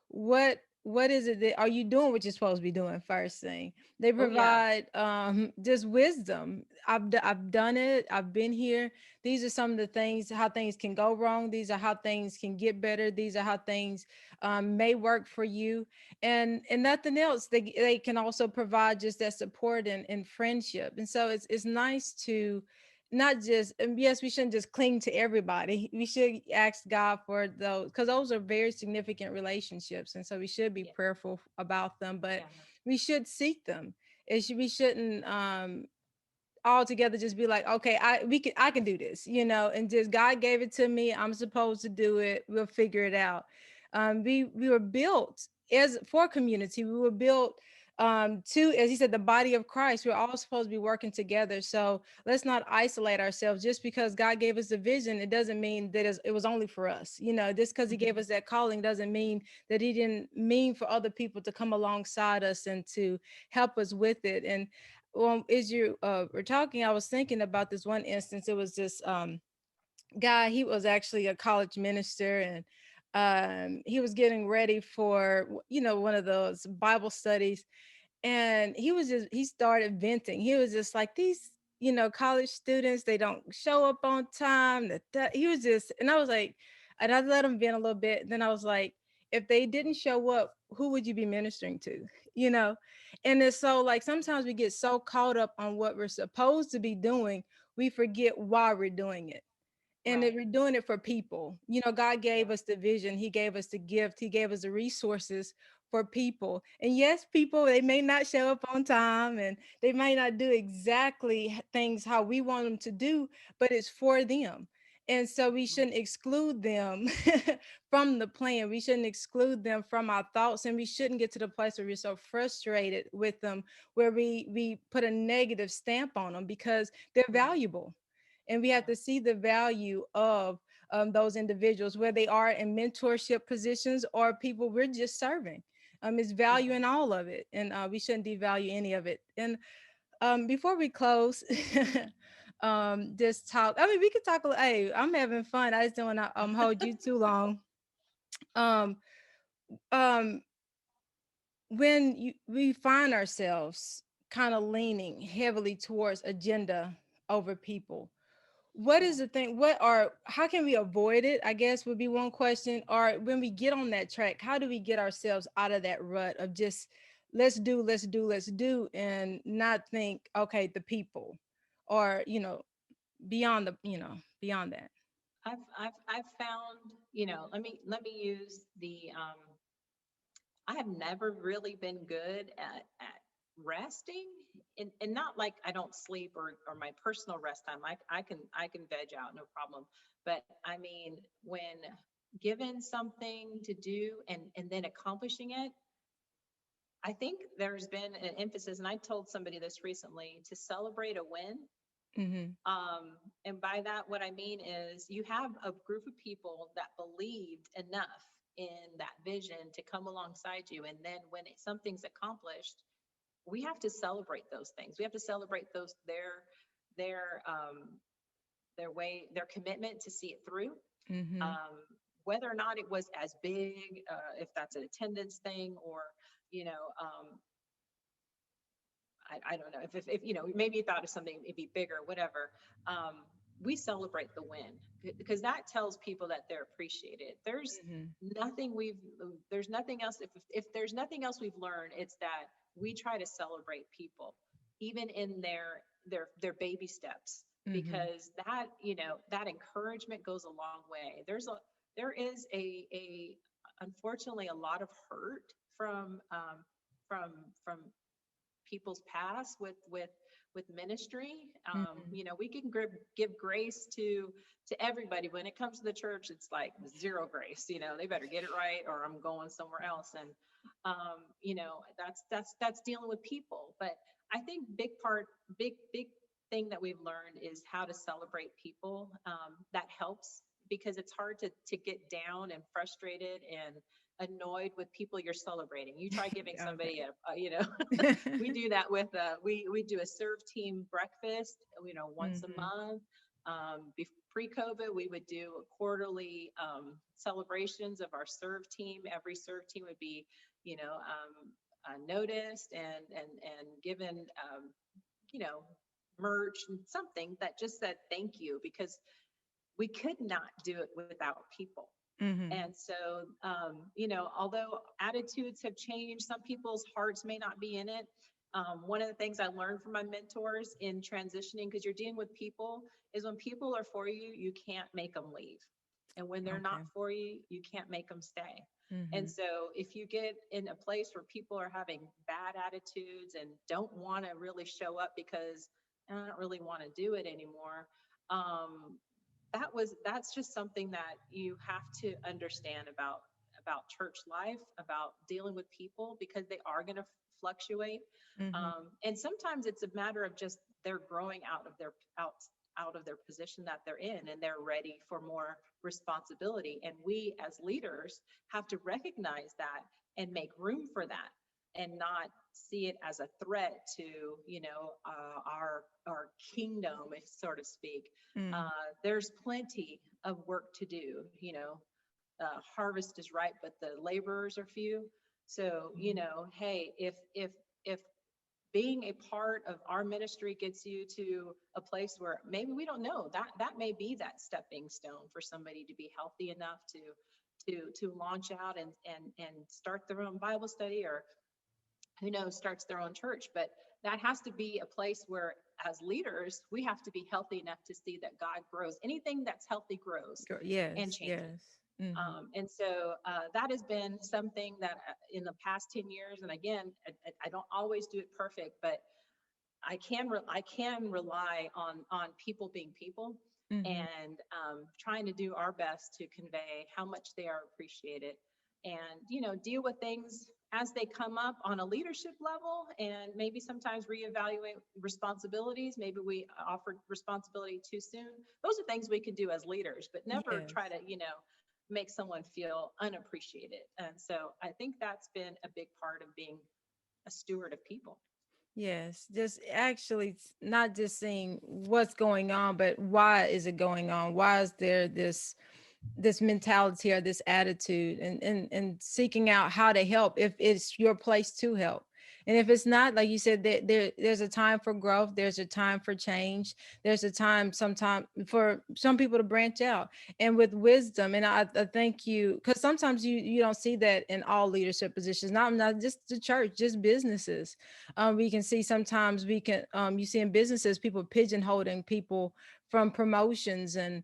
[SPEAKER 1] What is it that are you doing what you're supposed to be doing first thing? They
[SPEAKER 2] Oh yeah.
[SPEAKER 1] provide just wisdom. I've done it. I've been here. These are some of the things how things can go wrong. These are how things can get better. These are how things may work for you. And nothing else. They can also provide just that support and friendship. And so it's nice to not just, and yes, we shouldn't just cling to everybody. We should ask God for those, because those are very significant relationships, and so we should be
[SPEAKER 2] Yeah.
[SPEAKER 1] prayerful about them, but
[SPEAKER 2] Yeah.
[SPEAKER 1] we should seek them. We shouldn't all together just be like, okay, I can do this, and just God gave it to me, I'm supposed to do it, we'll figure it out. We were built as for community. We were built to, as he said, the body of Christ. We're all supposed to be working together. So let's not isolate ourselves. Just because God gave us the vision, it doesn't mean that it was only for us. Just because he gave
[SPEAKER 2] Mhm.
[SPEAKER 1] us that calling doesn't mean that he didn't mean for other people to come alongside us and to help us with it. And as you were talking, I was thinking about this one instance. It was this guy. He was actually a college minister, and he was getting ready for one of those Bible studies, and he started venting. He was just like, these college students, they don't show up on time, he was just, and I was like, and I let him vent a little bit, then I was like, if they didn't show up, who would you be ministering to? you know and it's so, like, sometimes we get so caught up on what we're supposed to be doing, we forget why we're doing it. And
[SPEAKER 2] Right.
[SPEAKER 1] we're doing it for people. God
[SPEAKER 2] Yeah.
[SPEAKER 1] gave us the vision, he gave us the gift, he gave us the resources for people. And yes, people, they may not show up on time, and they might not do exactly things how we want them to do, but it's for them. And so we
[SPEAKER 2] Mhm.
[SPEAKER 1] shouldn't exclude them from the plan. We shouldn't exclude them from our thoughts, and we shouldn't get to the place where we're so frustrated with them, where we put a negative stamp on them, because they're
[SPEAKER 2] Right.
[SPEAKER 1] valuable. And we have
[SPEAKER 2] Yeah.
[SPEAKER 1] to see the value of those individuals, where they are in mentorship positions or people we're just serving. It's value
[SPEAKER 2] Yeah.
[SPEAKER 1] in all of it, and we shouldn't devalue any of it. And before we close, just talk. I mean, we could talk. Hey, I'm having fun. I just don't want to hold you too long. Um, um, when we find ourselves kind of leaning heavily towards agenda over people, what
[SPEAKER 2] Yeah.
[SPEAKER 1] is the thing, what are, how can we avoid it, I guess would be one question. Or when we get on that track, how do we get ourselves out of that rut of just let's do and not think, okay, the people, or beyond the, beyond that.
[SPEAKER 2] I've found, let me use the, I have never really been good at resting, and not like I don't sleep, or my personal rest time. I can veg out, no problem. But I mean, when given something to do and then accomplishing it, I think there's been an emphasis, and I told somebody this recently, to celebrate a win.
[SPEAKER 1] Mm-hmm.
[SPEAKER 2] And by that, what I mean is you have a group of people that believed enough in that vision to come alongside you. And then when something's accomplished, we have to celebrate those things. We have to celebrate their, their way, their commitment to see it through.
[SPEAKER 1] Mm-hmm.
[SPEAKER 2] Um, Whether or not it was as big, if that's an attendance thing, or, you know, um, I don't know if maybe you thought of something it'd be bigger, whatever. Um, we celebrate the win, because that tells people that they're appreciated.
[SPEAKER 1] Mm-hmm.
[SPEAKER 2] There's nothing else. If there's nothing else we've learned, it's that we try to celebrate people, even in their baby steps,
[SPEAKER 1] Mm-hmm.
[SPEAKER 2] because that encouragement goes a long way. There is a unfortunately a lot of hurt from from people's past with ministry.
[SPEAKER 1] Mm-hmm.
[SPEAKER 2] We can give grace to everybody. When it comes to the church, it's like zero grace. They better get it right, or I'm going somewhere else. And that's dealing with people. But I think big thing that we've learned is how to celebrate people. That helps, because it's hard to get down and frustrated and annoyed with people you're celebrating. You try giving somebody
[SPEAKER 1] Okay.
[SPEAKER 2] we do that with we do a serve team breakfast, once a
[SPEAKER 1] Mm-hmm.
[SPEAKER 2] month. Pre-COVID, we would do quarterly celebrations of our serve team. Every serve team would be, noticed and given, you know, merch and something that just said thank you, because we could not do it without people.
[SPEAKER 1] Mm-hmm.
[SPEAKER 2] And so, although attitudes have changed, some people's hearts may not be in it. One of the things I learned from my mentors in transitioning, because you're dealing with people, is when people are for you, you can't make them leave. And when they're not
[SPEAKER 1] Okay.
[SPEAKER 2] for you, you can't make them stay. And
[SPEAKER 1] Mm-hmm.
[SPEAKER 2] so if you get in a place where people are having bad attitudes and don't want to really show up because I don't really want to do it anymore, um, that's just something that you have to understand about church life, about dealing with people, because they are going to fluctuate.
[SPEAKER 1] Mm-hmm.
[SPEAKER 2] And sometimes it's a matter of just they're growing out of their position that they're in, and they're ready for more responsibility. And we as leaders have to recognize that and make room for that, and not see it as a threat to our kingdom, if so to speak.
[SPEAKER 1] Mm-hmm.
[SPEAKER 2] There's plenty of work to do. Harvest is ripe, but the laborers are few. So, hey, if being a part of our ministry gets you to a place where maybe we don't know, that may be that stepping stone for somebody to be healthy enough to launch out and start their own Bible study, or who knows, starts their own church. But that has to be a place where, as leaders, we have to be healthy enough to see that God grows. Anything that's healthy grows and
[SPEAKER 1] Yes,
[SPEAKER 2] changes.
[SPEAKER 1] yes. Mm-hmm.
[SPEAKER 2] And so that has been something that in the past 10 years, and again, I don't always do it perfect, but I can rely on people being people,
[SPEAKER 1] Mm-hmm.
[SPEAKER 2] and trying to do our best to convey how much they are appreciated, and deal with things as they come up on a leadership level, and maybe sometimes reevaluate responsibilities. Maybe we offered responsibility too soon. Those are things we could do as leaders, but never
[SPEAKER 1] Yes.
[SPEAKER 2] try to make someone feel unappreciated. And so I think that's been a big part of being a steward of people.
[SPEAKER 1] Yes, just actually not just seeing what's going on, but why is it going on? Why is there this mentality or this attitude, and seeking out how to help if it's your place to help. And if it's not, like you said, there's a time for growth, there's a time for change, there's a time sometime for some people to branch out and with wisdom. And I thank you, because sometimes you don't see that in all leadership positions, not just the church, just businesses. We can see sometimes we can you see in businesses people pigeonholing people from promotions and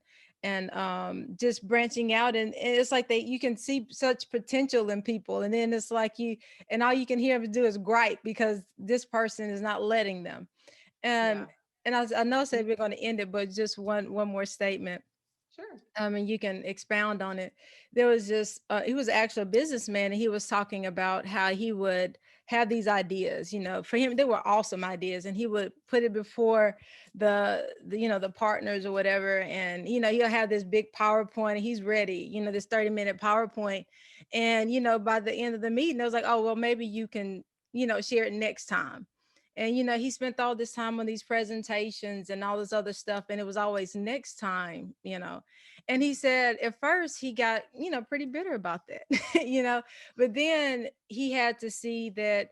[SPEAKER 1] just branching out, and it's like they you can see such potential in people, and then it's like you and all you can hear them do is gripe because this person is not letting them.
[SPEAKER 2] Yeah.
[SPEAKER 1] um and I know I said we're going to end it, but just one more statement,
[SPEAKER 2] Sure.
[SPEAKER 1] and you can expound on it. There was just he was actually a businessman, and he was talking about how he would have these ideas. For him they were awesome ideas, and he would put it before the partners or whatever, and he'll have this big PowerPoint, and he's ready, this 30-minute PowerPoint. And by the end of the meeting it was like, oh well, maybe you can share it next time. And he spent all this time on these presentations and all this other stuff, and it was always next time. And he said at first he got, pretty bitter about that, but then he had to see that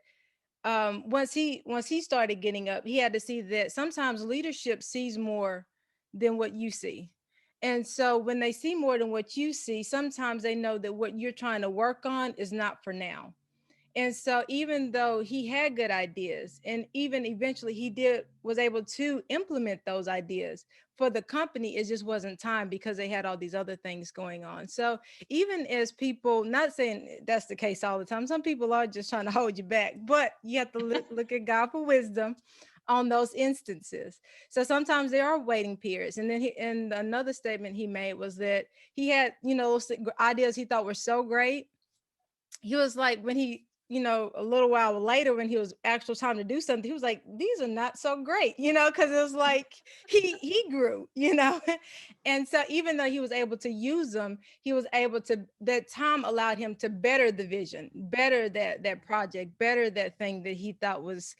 [SPEAKER 1] once he started getting up, he had to see that sometimes leadership sees more than what you see. And so when they see more than what you see, sometimes they know that what you're trying to work on is not for now. And so even though he had good ideas, and even eventually he did was able to implement those ideas for the company, it just wasn't time because they had all these other things going on. So even as people, not saying that's the case all the time, some people are just trying to hold you back, but you have to look at God for wisdom on those instances. So sometimes there are waiting periods. And then and another statement he made was that he had, ideas he thought were so great. He was like, when he, a little while later, when he was actual time to do something, he was like, these are not so great, because it was like he grew, and so even though he was able to use them, he was able to, that time allowed him to better the vision, better that project, better that thing that he thought was,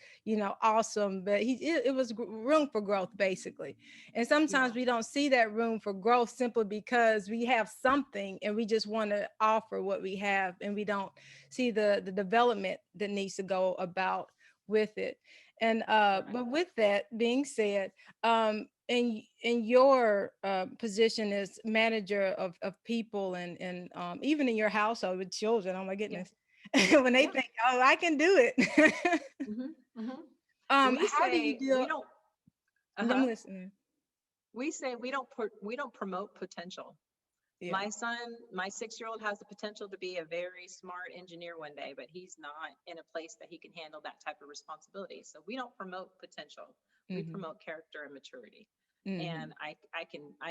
[SPEAKER 1] awesome. But it was room for growth, basically. And sometimes
[SPEAKER 2] Yeah.
[SPEAKER 1] we don't see that room for growth simply because we have something and we just want to offer what we have, and we don't see the development that needs to go about with it. And
[SPEAKER 2] Right.
[SPEAKER 1] but with that being said, in your position as manager of people, and even in your household with children, oh my
[SPEAKER 2] Yeah.
[SPEAKER 1] goodness, when they
[SPEAKER 2] Yeah.
[SPEAKER 1] think, oh, I can do it.
[SPEAKER 2] Hmm. Hmm. We
[SPEAKER 1] How do you
[SPEAKER 2] say we
[SPEAKER 1] deal?
[SPEAKER 2] don't.
[SPEAKER 1] I'm
[SPEAKER 2] Uh-huh.
[SPEAKER 1] listening.
[SPEAKER 2] We say we don't promote potential.
[SPEAKER 1] Yeah.
[SPEAKER 2] My 6-year-old has the potential to be a very smart engineer one day, but he's not in a place that he can handle that type of responsibility. So we don't promote potential. We
[SPEAKER 1] Mm-hmm.
[SPEAKER 2] promote character and maturity.
[SPEAKER 1] Mm-hmm.
[SPEAKER 2] And I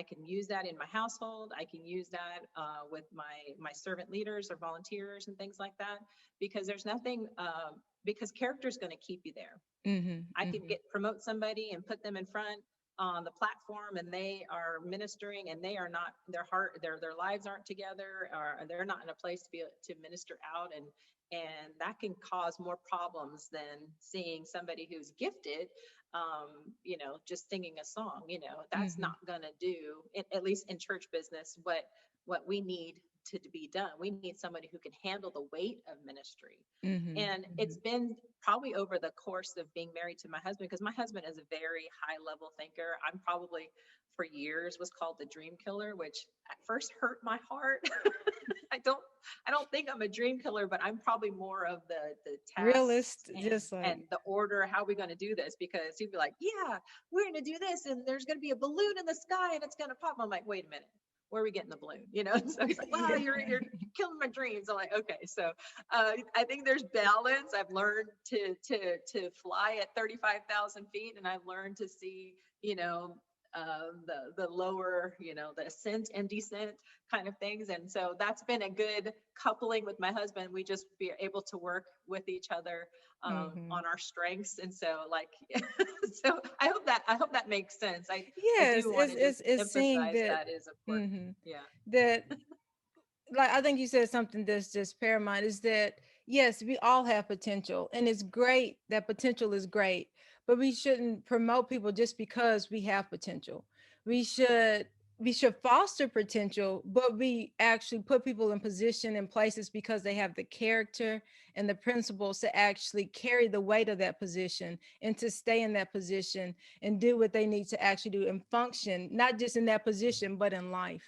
[SPEAKER 2] can use that in my household. I can use that with my servant leaders or volunteers and things like that, because there's nothing because character is going to keep you there.
[SPEAKER 1] Mm-hmm.
[SPEAKER 2] I could
[SPEAKER 1] Mm-hmm.
[SPEAKER 2] get promote somebody and put them in front on the platform, and they are ministering, and they are not, their heart, their lives aren't together, or they're not in a place to be to minister out, and that can cause more problems than seeing somebody who's gifted, just singing a song. That's
[SPEAKER 1] Mm-hmm.
[SPEAKER 2] not going to do, at least in church business, what we need to be done. We need somebody who can handle the weight of ministry.
[SPEAKER 1] Mm-hmm.
[SPEAKER 2] And it's been probably over the course of being married to my husband, because my husband is a very high level thinker. I'm probably, for years, was called the dream killer, which at first hurt my heart. I don't I don't think I'm a dream killer, but I'm probably more of the tasks
[SPEAKER 1] Realist,
[SPEAKER 2] and
[SPEAKER 1] just like.
[SPEAKER 2] the order. How are we going to do this? Because he'd be like, yeah, we're going to do this, and there's going to be a balloon in the sky, and it's going to pop. I'm like, wait a minute, where are we getting the balloon? So he's like, well,
[SPEAKER 1] Yeah.
[SPEAKER 2] you're killing my dreams. I'm like, okay. So I think there's balance. I've learned to fly at 35,000 feet, and I've learned to see, the lower, the ascent and descent kind of things. And so that's been a good coupling with my husband. We just be able to work with each other
[SPEAKER 1] Mm-hmm.
[SPEAKER 2] on our strengths. And so, like, so I hope that makes sense. I
[SPEAKER 1] Yes,
[SPEAKER 2] do want to just
[SPEAKER 1] it's seeing
[SPEAKER 2] emphasize
[SPEAKER 1] that.
[SPEAKER 2] that is important.
[SPEAKER 1] Mm-hmm.
[SPEAKER 2] Yeah.
[SPEAKER 1] That, like, I think you said something that's just paramount, is that yes, we all have potential, and it's great, that potential is great, but we shouldn't promote people just because we have potential. We should we should foster potential, but we actually put people in position and places because they have the character and the principles to actually carry the weight of that position and to stay in that position and do what they need to actually do and function, not just in that position, but in life.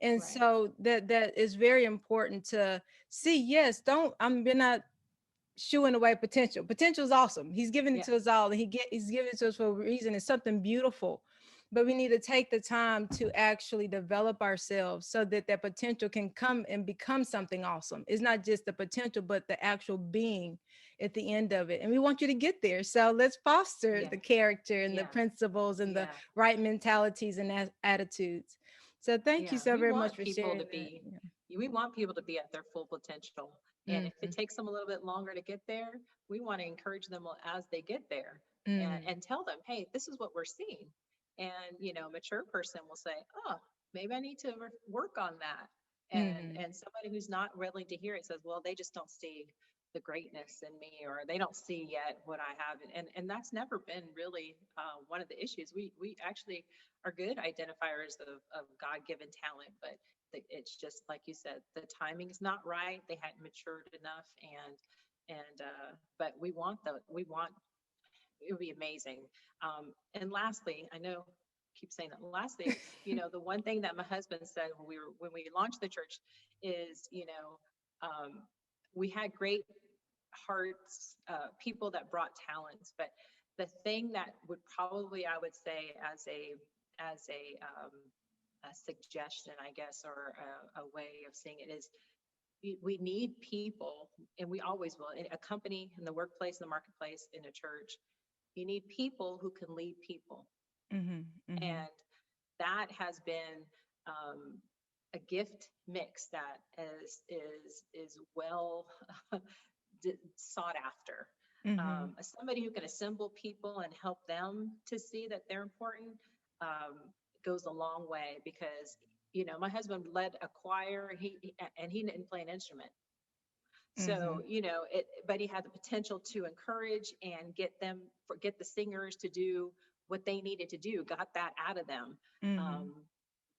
[SPEAKER 1] And
[SPEAKER 2] Right.
[SPEAKER 1] so that is very important to see. Yes, don't we're not shooing away potential. Potential is awesome. He's giving it
[SPEAKER 2] Yeah.
[SPEAKER 1] to us all, and he's giving it to us for a reason. It's something beautiful, but we need to take the time to actually develop ourselves so that that potential can come and become something awesome. It's not just the potential, but the actual being at the end of it. And we want you to get there. So let's foster
[SPEAKER 2] Yeah.
[SPEAKER 1] the character and the
[SPEAKER 2] Yeah.
[SPEAKER 1] principles and the
[SPEAKER 2] Yeah.
[SPEAKER 1] right mentalities and attitudes. So thank you
[SPEAKER 2] Yeah.
[SPEAKER 1] so
[SPEAKER 2] We
[SPEAKER 1] very
[SPEAKER 2] want
[SPEAKER 1] much for
[SPEAKER 2] people
[SPEAKER 1] sharing
[SPEAKER 2] to
[SPEAKER 1] that.
[SPEAKER 2] be, we want people to be at their full potential. And
[SPEAKER 1] Yeah.
[SPEAKER 2] if it takes them a little bit longer to get there, we want to encourage them as they get there,
[SPEAKER 1] Mm-hmm.
[SPEAKER 2] and tell them, hey, this is what we're seeing. And, a mature person will say, oh, maybe I need to work on that. And,
[SPEAKER 1] Mm-hmm.
[SPEAKER 2] and somebody who's not willing to hear it says, well, they just don't see the greatness in me, or they don't see yet what I have. And that's never been really one of the issues. We actually are good identifiers of God-given talent, but it's just like you said, the timing is not right. They hadn't matured enough, and but we want it would be amazing. And lastly, I know I keep saying that. Lastly, the one thing that my husband said when we launched the church is, we had great hearts, people that brought talents, but the thing that would probably, I would say, as a suggestion, I guess, or a way of seeing it is, we need people, and we always will, in a company, in the workplace, in the marketplace, in a church. You need people who can lead people.
[SPEAKER 1] Mm-hmm. Mm-hmm.
[SPEAKER 2] And that has been a gift mix that is well sought after.
[SPEAKER 1] Mm-hmm.
[SPEAKER 2] Somebody who can assemble people and help them to see that they're important, um, goes a long way, because my husband led a choir, and he didn't play an instrument.
[SPEAKER 1] Mm-hmm.
[SPEAKER 2] So, but he had the potential to encourage and get the singers to do what they needed to do, got that out of them,
[SPEAKER 1] Mm-hmm.
[SPEAKER 2] um,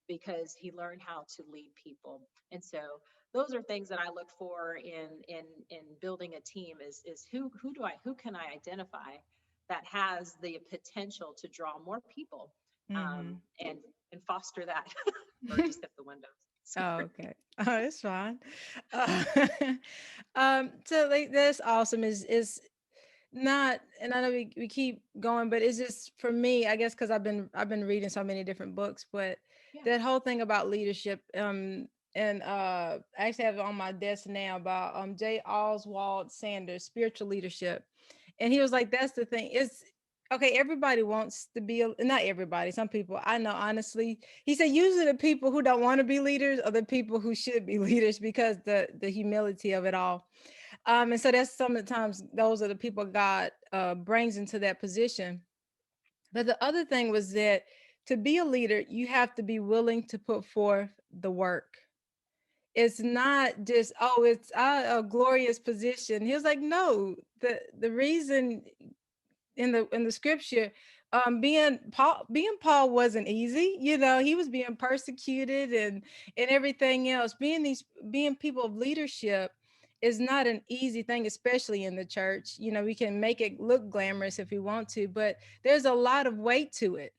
[SPEAKER 2] because he learned how to lead people. And so those are things that I look for in building a team, is who can I identify that has the potential to draw more people,
[SPEAKER 1] Mm-hmm.
[SPEAKER 2] and foster that. Or just hit the windows.
[SPEAKER 1] Oh,
[SPEAKER 2] Sorry.
[SPEAKER 1] okay. Oh, it's fine. Uh, so like that's awesome. Is not, and I know we keep going, but it's just for me, I guess, because I've been reading so many different books, but
[SPEAKER 2] Yeah.
[SPEAKER 1] that whole thing about leadership, and I actually have it on my desk now about J. Oswald Sanders, spiritual leadership. And he was like, that's the thing. It's okay, everybody wants to be not everybody, some people I know honestly. He said usually the people who don't want to be leaders are the people who should be leaders because the humility of it all. And so that's sometimes those are the people God brings into that position. But the other thing was that to be a leader, you have to be willing to put forth the work. It's not just, oh, it's a glorious position. He was like, no, the reason in the scripture, being Paul wasn't easy. He was being persecuted and everything else. Being people of leadership is not an easy thing, especially in the church. We can make it look glamorous if we want to, but there's a lot of weight to it.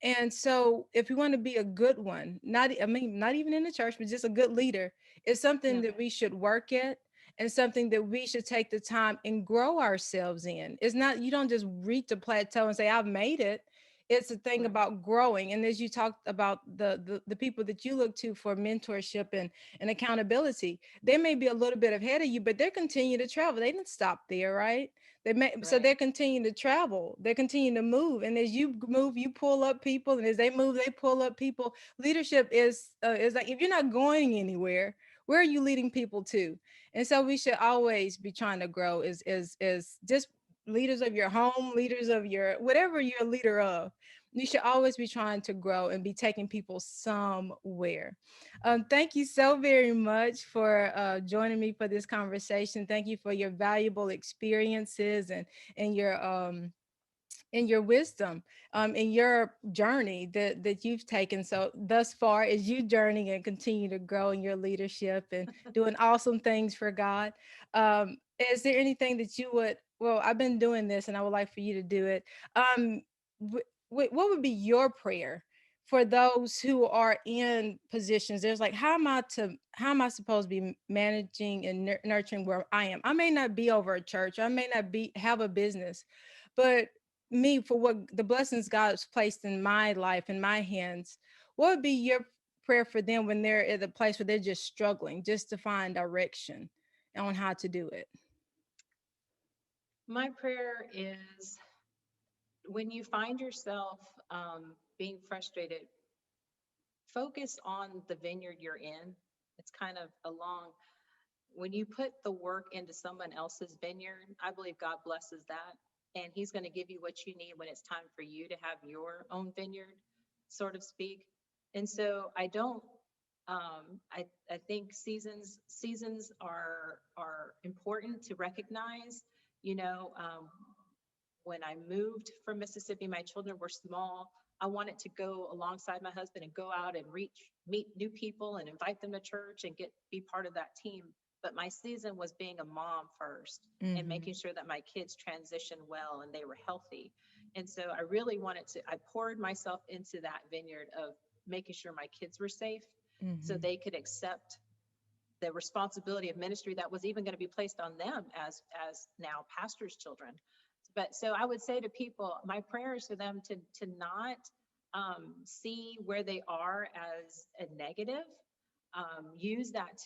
[SPEAKER 1] And so if we want to be a good one, not even in the church, but just a good leader, it's something
[SPEAKER 2] Yeah.
[SPEAKER 1] that we should work at and something that we should take the time and grow ourselves in. It's not, you don't just reach a plateau and say, I've made it. It's a thing
[SPEAKER 2] Right.
[SPEAKER 1] about growing. And as you talked about the people that you look to for mentorship and accountability, they may be a little bit ahead of you, but they're continuing to travel. They didn't stop there, right? So
[SPEAKER 2] Right.
[SPEAKER 1] they're continuing to travel, they're continuing to move, and as you move, you pull up people, and as they move, they pull up people. Leadership is like, if you're not going anywhere, where are you leading people to? And so we should always be trying to grow as just leaders of your home, leaders of your whatever you're a leader of. You should always be trying to grow and be taking people somewhere. Thank you so very much for joining me for this conversation. Thank you for your valuable experiences and your and your wisdom in your journey that you've taken so thus far as you journey and continue to grow in your leadership and doing awesome things for God. Is there anything that you would, well, I've been doing this and I would like for you to do it. What would be your prayer for those who are in positions? There's like, how am I supposed to be managing and nurturing where I am? I may not be over a church, I may not be have a business, but me, for what the blessings God's placed in my life, in my hands, what would be your prayer for them when they're at a place where they're just struggling just to find direction on how to do it?
[SPEAKER 2] My prayer is when you find yourself being frustrated, focus on the vineyard you're in. It's kind of along when you put the work into someone else's vineyard, I believe God blesses that. And He's going to give you what you need when it's time for you to have your own vineyard, sort of speak. And so I don't. I think seasons are important to recognize. You know, when I moved from Mississippi, my children were small. I wanted to go alongside my husband and go out and meet new people and invite them to church and be part of that team. But my season was being a mom first and making sure that my kids transitioned well and they were healthy. And so I really I poured myself into that vineyard of making sure my kids were safe so they could accept the responsibility of ministry that was even going to be placed on them as now pastors' children. But so I would say to people, my prayer is for them to not see where they are as a negative. Use that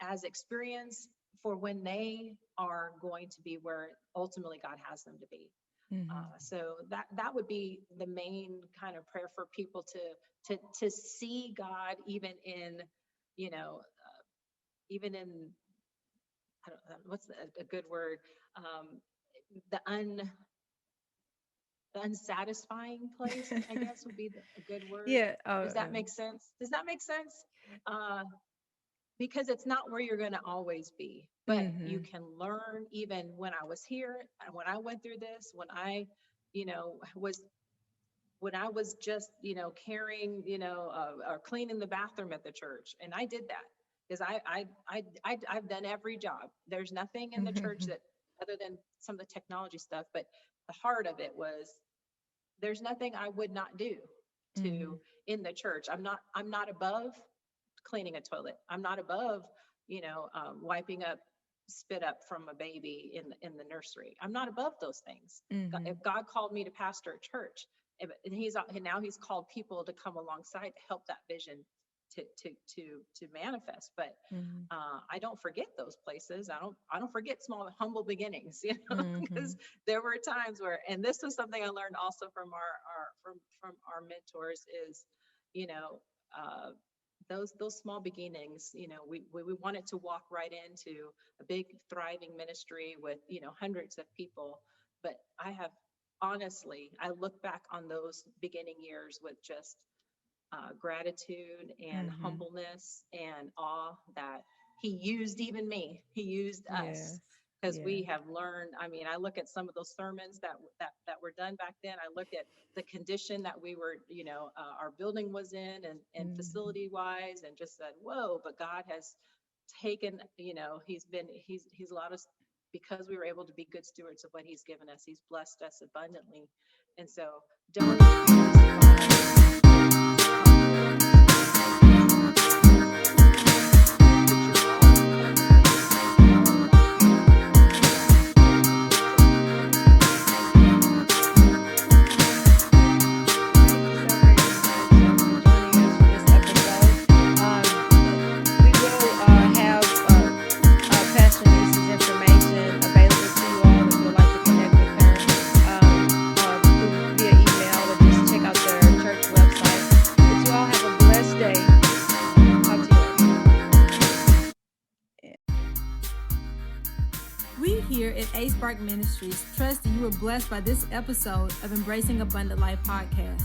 [SPEAKER 2] as experience for when they are going to be where ultimately God has them to be. So that would be the main kind of prayer for people to see God even in, you know, even in, I don't know, what's a good word, the unsatisfying place, I guess would be a good word.
[SPEAKER 1] Yeah.
[SPEAKER 2] Does that make sense? Does that make sense? Because it's not where you're going to always be, but you can learn even when I was here, when I went through this, when I, you know, was just, carrying, or cleaning the bathroom at the church. And I did that because I've done every job. There's nothing in the church that other than some of the technology stuff, but the heart of it was there's nothing I would not do in the church. I'm not above cleaning a toilet. I'm not above, wiping up spit up from a baby in the nursery. I'm not above those things. If God called me to pastor a church, and now he's called people to come alongside to help that vision to manifest. But I don't forget those places. I don't forget small humble beginnings, because there were times where, and this was something I learned also from from our mentors is, those small beginnings, we wanted to walk right into a big thriving ministry with, hundreds of people. But honestly, I look back on those beginning years with just gratitude and humbleness and awe that he used even me. He used us because we have learned. I mean, I look at some of those sermons that were done back then. I look at the condition that we were, our building was in and facility wise, and just said, whoa, but God has taken, he's allowed us, because we were able to be good stewards of what he's given us. He's blessed us abundantly. And so don't
[SPEAKER 1] Ministries trust that you were blessed by this episode of Embracing Abundant Life podcast.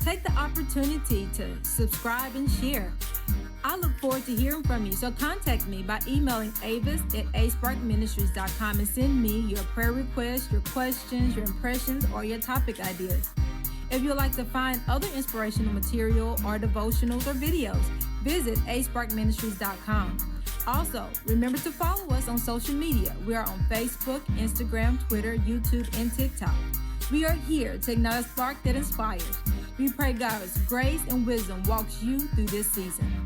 [SPEAKER 1] Take the opportunity to subscribe and share.
[SPEAKER 3] I look forward to hearing from you, so contact me by emailing avis@asparkministries.com and send me your prayer requests, your questions, your impressions, or your topic ideas. If you'd like to find other inspirational material or devotionals or videos, visit asparkministries.com. Also, remember to follow us on social media. We are on Facebook, Instagram, Twitter, YouTube, and TikTok. We are here to ignite a spark that inspires. We pray God's grace and wisdom walks you through this season.